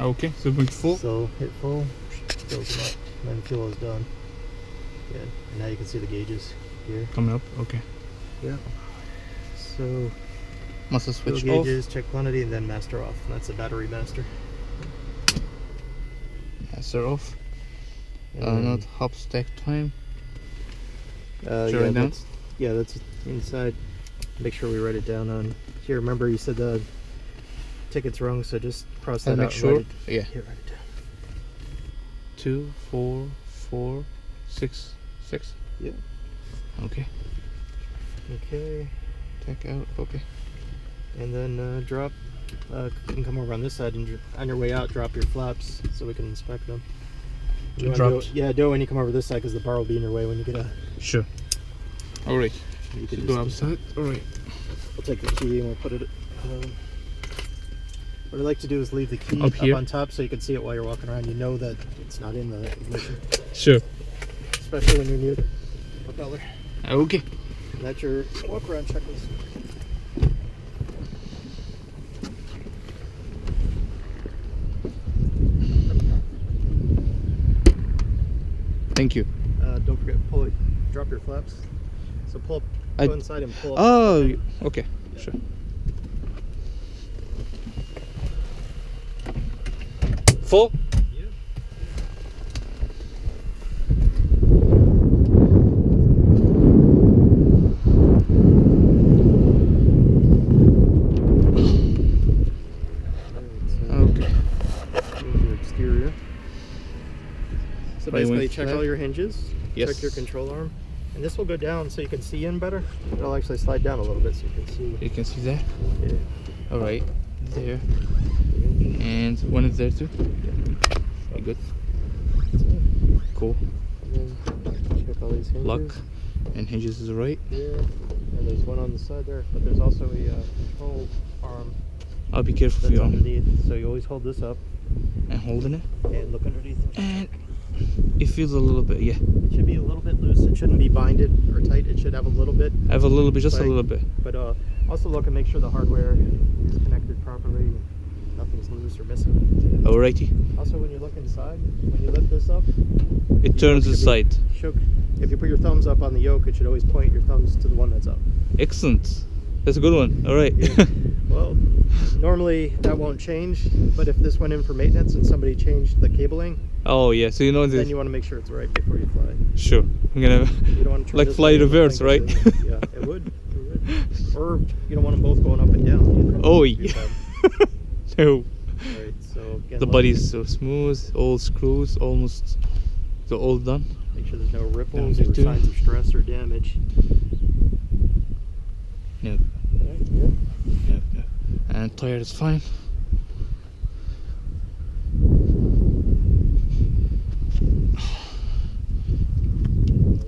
Okay, so bring full. So hit full, fills them up, and then fuel is done. Good. And now you can see the gauges here. Coming up, okay. Yeah. So Must have fuel switched off. gauges, check quantity, and then master off. That's the battery master. Master off. And Not hop stack time. yeah, that's inside. Make sure we write it down on here. Remember, you said the ticket's wrong, so just cross that Make out. sure. And Yeah. here, write it down. 2, 4, 4, 6, 6. Yeah. Okay. Okay. Take out. Okay. And then drop. You can come over on this side and on your way out, drop your flaps so we can inspect them. You wanna do it when you come over this side because the bar will be in your way when you get out. Sure. All right. You can Go outside. All right. We'll take the key and we'll put it. What I like to do is leave the key Up here on top so you can see it while you're walking around. You know that it's not in the ignition. Sure. Especially when you're near the propeller. Okay. And that's your walk around checklist. Thank you. Don't forget, drop your flaps. So go inside and pull up. Oh, okay. Yeah. Sure. Full? Yeah. Okay. Here's your exterior. So basically check all your hinges, check your control arm, and this will go down so you can see in better. It'll actually slide down a little bit so you can see. You can see that? Yeah. All right, there. And one is there too? Yeah. Okay, good. Cool. And then check all these hinges. Lock and hinges is right. Yeah, and there's one on the side there, but there's also a control arm. I'll be careful that's for you. Underneath, so you always hold this up. And holding it. And look underneath it. And it feels a little bit, yeah. It should be a little bit loose. It shouldn't be binded or tight. It should have a little bit. I have a little bit, just a little bit. But also look and make sure the hardware is connected properly. Nothing's loose or missing. Alrighty. Also, when you look inside, when you lift this up, it turns the side. If you put your thumbs up on the yoke, it should always point your thumbs to the one that's up. Excellent. That's a good one. All right. Yeah. Well, normally that won't change, but if this went in for maintenance and somebody changed the cabling, oh yeah, so you know this. Then you want to make sure it's right before you fly. Sure. I'm gonna you don't want to like fly reverse, right? Yeah, it would. Or you don't want them both going up and down either. Oh yeah. No. Alright, so again, the body's so smooth, all screws almost so all done. Make sure there's no ripples or signs of stress or damage. No. Alright, good. No, no. And tire is fine.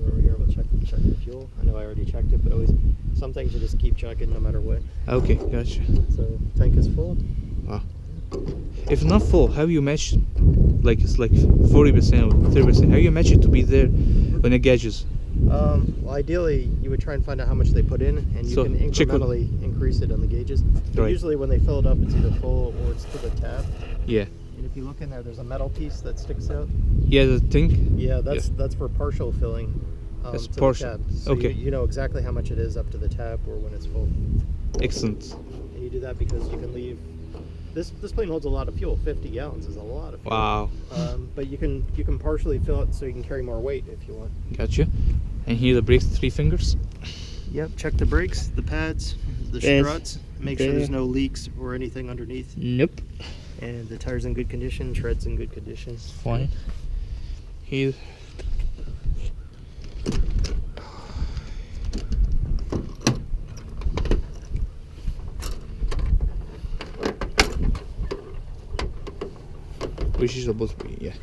Over here, we'll check the fuel. I know I already checked it, but always some things you just keep checking no matter what. Okay, gotcha. So tank is full. Wow. If not full, how you match? Like it's like 40% or 30%. How you match it to be there when it gauges? Well, ideally, you would try and find out how much they put in, and you can incrementally increase it on the gauges. But usually, when they fill it up, it's either full or it's to the tab. Yeah. And if you look in there, there's a metal piece that sticks out. Yeah, the thing. Yeah, that's for partial filling. That's to partial. The tab. So okay. You know exactly how much it is up to the tab or when it's full. Excellent. And you do that because you can leave. This plane holds a lot of fuel. 50 gallons is a lot of fuel. Wow. But you can partially fill it so you can carry more weight if you want. Gotcha. And here the brakes, 3 fingers. Yep. Check the brakes, the pads, the struts. Make sure there's no leaks or anything underneath. Nope. And the tire's in good condition. Tread's in good condition. Fine. Here. Which is supposed to be, yeah.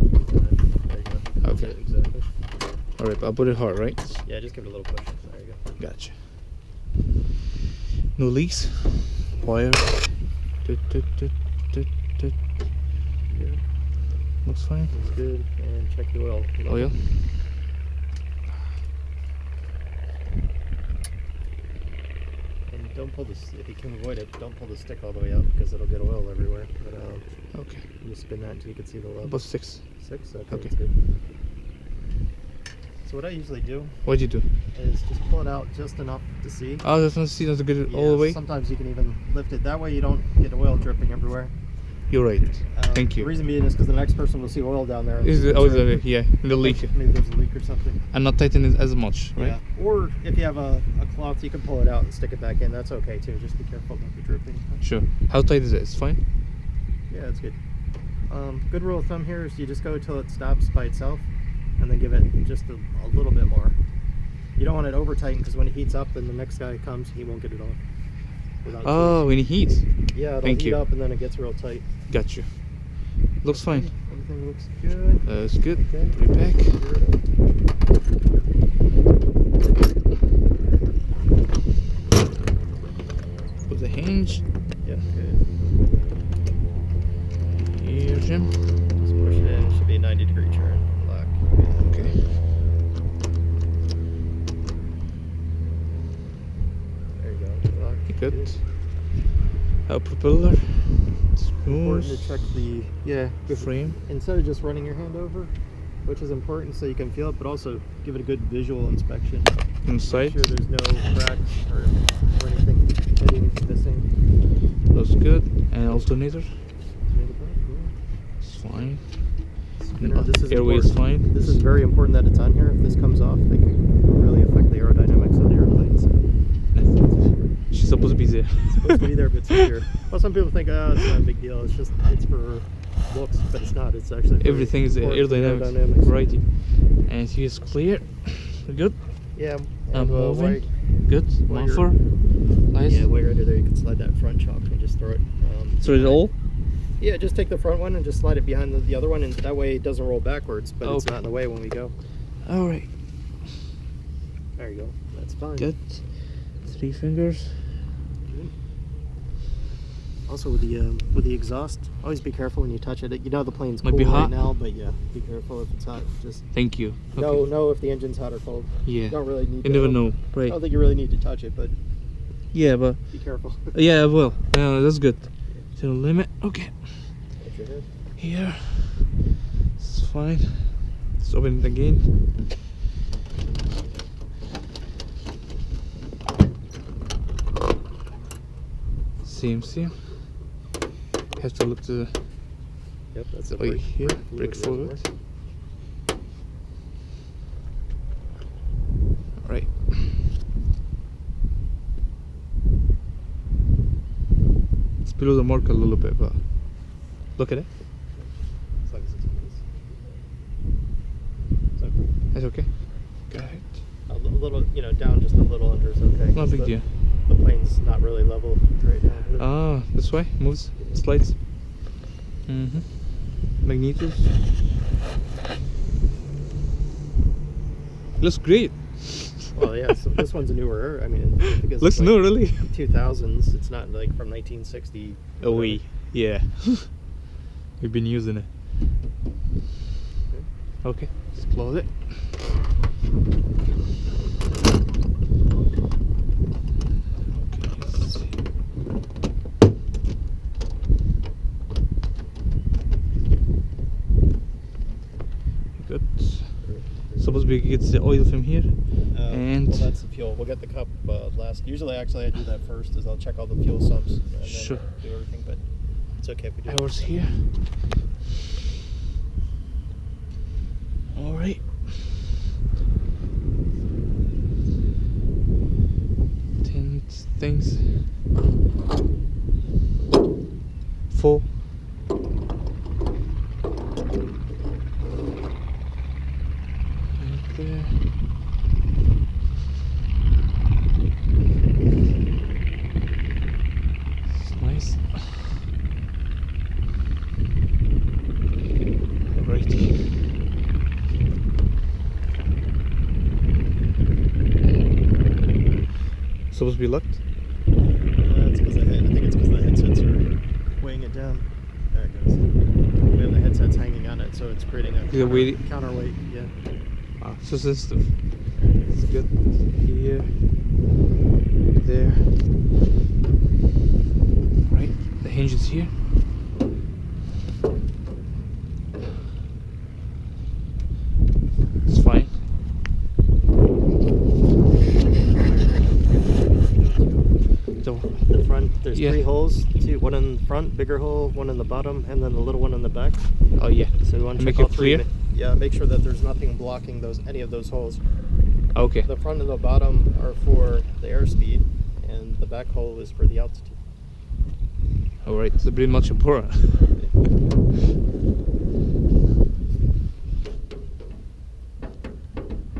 There you go. Okay. Exactly. Alright, but I'll put it hard, right? Yeah, just give it a little push. There you go. Gotcha. No leaks. Wire. Good. Looks fine. Looks good. And check the oil. Oil. And don't pull this. If you can avoid it, don't pull the stick all the way up because it'll get oil everywhere. But Okay. you just spin that until you can see the level. About 6. 6. Okay. Okay. That's good. So what I usually do What do you do? is just pull it out just enough to see. Oh, just want to see that to get it all the way. Sometimes you can even lift it. That way you don't get oil dripping everywhere. You're right. Thank you. The reason being is because the next person will see oil down there. Is it always yeah, the leak? Maybe there's a leak or something. And not tighten it as much, right? Yeah. Or if you have a cloth, you can pull it out and stick it back in. That's okay too. Just be careful not be dripping. Sure. How tight is it? It's fine? Yeah, it's good. Good rule of thumb here is you just go till it stops by itself and then give it just a little bit more. You don't want it over tightened because when it heats up and the next guy comes, he won't get it off. Oh, when it heats? Yeah, it'll heat up and then it gets real tight. Got you. Looks fine. Everything looks good. That's good. Okay. Put it back. Put the hinge. Yeah, good. Here, Jim. Just push it in. It should be a 90-degree turn. Lock. Okay. There you go. Lock. Good. Our propeller. Important to check the frame. Instead of just running your hand over, which is important so you can feel it, but also give it a good visual inspection. Inside. Make sure there's no cracks or anything hitting, missing. Looks good. And alternator. It's fine. This is airway is fine. This is very important that it's on here. If this comes off, it can really affect the aerodynamics of the airplane. So. She's supposed to be there. It's supposed to be there, but it's here. Well, some people think, oh, it's not a big deal. It's for looks, but it's not. It's actually everything is aerodynamics. Righty. And she is clear. Good. Yeah. I'm moving. Good. Muffler. Nice. Yeah, way right there. You can slide that front chock and just throw it. Throw it all? Yeah, just take the front one and just slide it behind the other one, and that way it doesn't roll backwards, but it's not in the way when we go. All right. There you go. That's fine. Good. 3 fingers. Also with the exhaust, always be careful when you touch it. You know the plane's Might cool be hot right now, but yeah, be careful if it's hot. Just thank you. Okay. know if the engine's hot or cold. Yeah. You don't really need. You never know, right? I don't think you really need to touch it, but yeah, but be careful. yeah, well, that's good. To the limit. Okay. Hit your head. Here. It's fine. Let's open it again. Same. Have to look to the Yep, that's it. right here. Brake forward. Right. It's below the mark a little bit, but look at it. As long as it's okay. That's okay. Got it. A little, down just a little under is okay. Not a big deal. The plane's not really level right now. Ah, this way, moves, slides. Magnetos. Looks great. Well, yeah. So this one's a newer. I mean, I think it's looks new, really. 2000s. It's not like from 1960. Oh, yeah. We've been using it. Okay, let's close it. Supposed to be gets the oil from here, and well, that's the fuel. We'll get the cup last. Usually, actually, I do that first. Is I'll check all the fuel sumps and then sure. do everything. But it's okay if we do. Ours here. All right. Things. 4. There. It's nice. Righty. Supposed to be locked? It's because I think it's because the headsets are weighing it down. There it goes. We have the headsets hanging on it, so it's creating a counterweight. Yeah. Ah, so sensitive. good. Here, there. Right, the hinge is here. It's fine. The front, there's Yeah. 3 holes. One in the front, bigger hole, one in the bottom, and then the little one in the back. Oh yeah. So we want to Make check all it 3. clear? Yeah, make sure that there's nothing blocking any of those holes. Okay. The front and the bottom are for the airspeed, and the back hole is for the altitude. All right. It's pretty much important.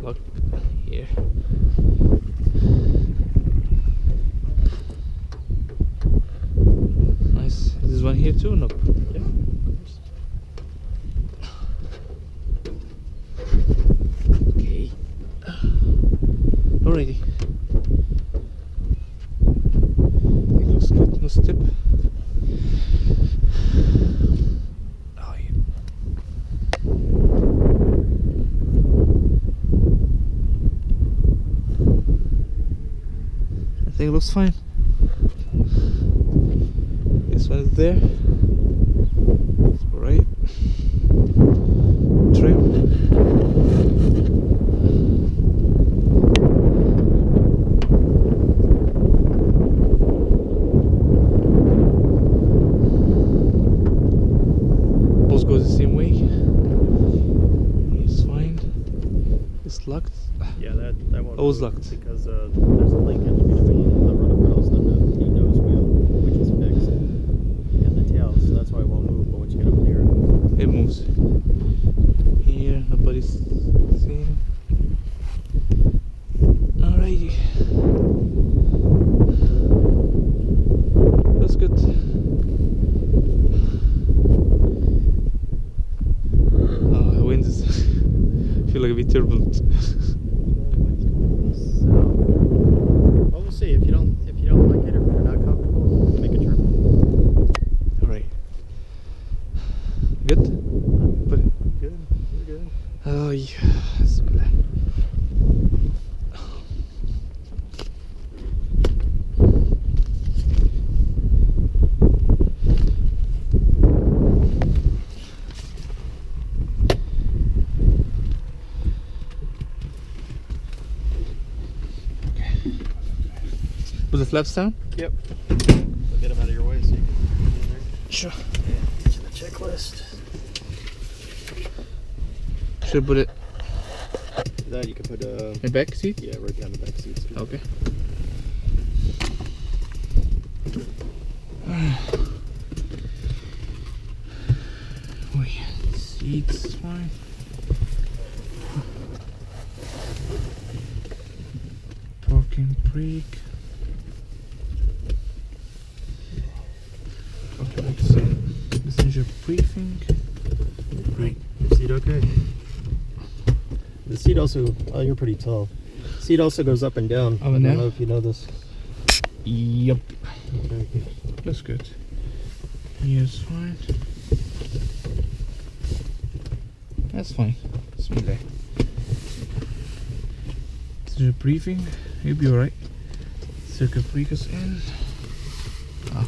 Look here. Nice. Is this one here too? No. Yeah, of course. Okay. Alrighty. It looks good. No step. Oh yeah. I think it looks fine. This one is there. Alright. Trim. Both goes the same way. It's fine. It's locked. Yeah, that won't Oh, it's move locked. because there's a linkage between the rudder pedals and the nose wheel, which is fixed, and the tail, so that's why it won't move. But once you get up in the air, It moves. Here, nobody's seeing. Alrighty. That's good. Oh, the wind is. I feel like a bit turbulent. so well, we'll see. If you don't like it, or if you're not comfortable, make a turn. Alright. Good? But Good, you're good. oh yeah. Bismillah. Put the flaps down? Yep. I'll get them out of your way so you can get in there. Sure. Get you the checklist. Should I put it That you can put in the back seat? yeah, right down the back seats. Okay. Oh yeah, seats fine. Parking brake. Parking brake same. Passenger briefing. Brake. Your seat okay? The seat also, oh, you're pretty tall. Seat also goes up and down. Up and I don't down? know if you know this. Yep. Okay. That's good. Here's fine. That's fine. Bismillah. Passenger briefing. You'll be alright. Circuit breakers in. Ah.